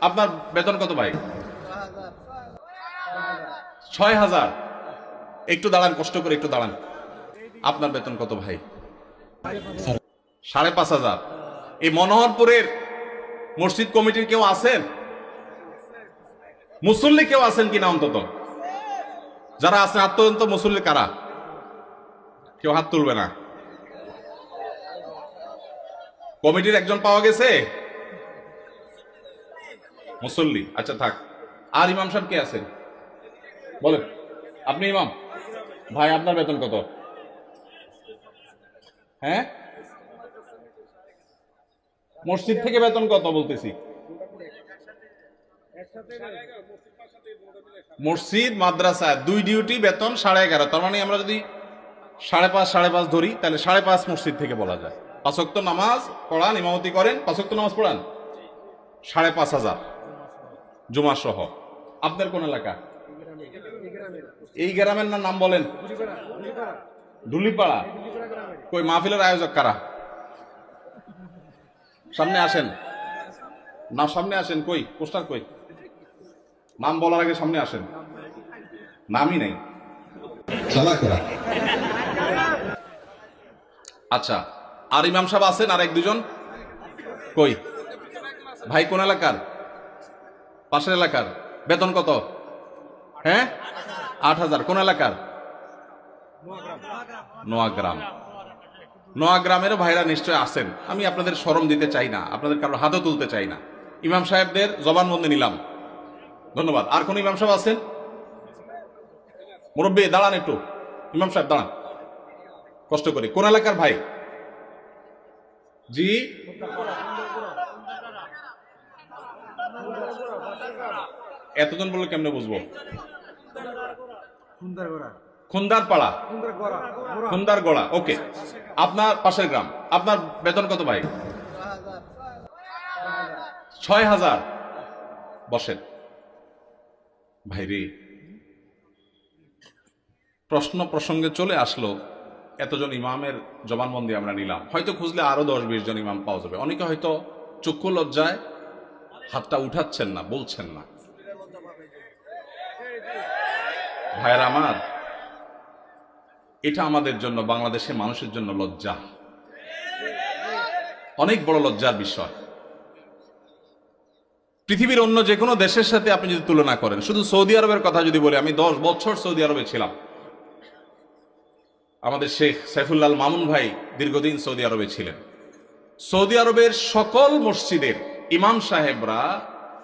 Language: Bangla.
আপনার বেতন কত ভাই? ৬,০০০। একটু দাঁড়ান, কষ্ট করে একটু দাঁড়ান। আপনার বেতন কত ভাই? ৫,৫০০। এই মনোহরপুরের মসজিদ কমিটির কেউ আছেন? মুসল্লি কেউ আছেন কিনা? অন্তত যারা আছেন হাত তোলেন তো। মুসল্লি কারা? কেউ হাত তুলবে না। কমিটির একজন পাওয়া গেছে মুসল্লি? আচ্ছা থাক। আর ইমাম সাহেব কে আছেন বলেন? আপনি ইমাম ভাই, আপনার বেতন কত? হ্যাঁ, মসজিদ থেকে বেতন কত বলতেছি? মসজিদ মাদ্রাসা দুই ডিউটি বেতন 11.5। তার মানে আমরা যদি 5.5 ধরি তাহলে 5.5 মসজিদ থেকে বলা যায়। 5 ওয়াক্ত নামাজ পড়ান, ইমামতি করেন, 5 ওয়াক্ত নামাজ পড়ান, 5,500 জুমা সহ। আপনার কোন এলাকা? এই গ্রামের নাম বলেন? ডুলিপাড়া। কই মাহফিলের আয়োজক কারা? সামনে আসেন না, সামনে আসেন। কই পোস্টার কই? নাম বলার আগে সামনে আসেন। নামই নেই। আচ্ছা, আর ইমাম সাহেব আছেন আর 1-2 জন? কই ভাই? কোন এলাকার? পাশের এলাকার। বেতন কত? হ্যাঁ, 8,000। কোন এলাকার? নোয়াগ্রাম। নোয়াগ্রামের ভাইরা নিশ্চয় আছেন। আমি আপনাদের শরম দিতে চাই না, আপনাদের কারো হাতও তুলতে চাই না। ইমাম সাহেবদের জবানবন্দি নিলাম, ধন্যবাদ। আর কোন ইমাম সাহেব আছেন? মুরব্বী দাঁড়ান একটু। ইমাম সাহেব দাঁড়ান কষ্ট করে। কোন এলাকার ভাই? জি, এতজন বললে কেমনে বুঝবো? খুন্দার পাড়া, খুন্দার গোড়া। ওকে, আপনার পাশের গ্রাম। আপনার বেতন কত ভাই? 6,000। বসেন ভাইরে। প্রশ্ন প্রসঙ্গে চলে আসলো, এতজন ইমামের জবানবন্দি আমরা নিলাম। হয়তো খুঁজলে আরো 10-20 জন ইমাম পাওয়া যাবে। অনেকে হয়তো চক্ষু লজ্জায় হাতটা উঠাচ্ছেন না, বলছেন না। ভাইরা আমার, এটা আমাদের জন্য, বাংলাদেশের মানুষের জন্য লজ্জা, অনেক বড় লজ্জার বিষয়। পৃথিবীর অন্য যে কোনো দেশের সাথে আপনি যদি তুলনা করেন, শুধু সৌদি আরবের কথা যদি বলি, আমি 10 বছর সৌদি আরবে ছিলাম। আমাদের শেখ সাইফুল্লাহ মামুন ভাই দীর্ঘদিন সৌদি আরবে ছিলেন। সৌদি আরবের সকল মসজিদের ইমাম সাহেবরা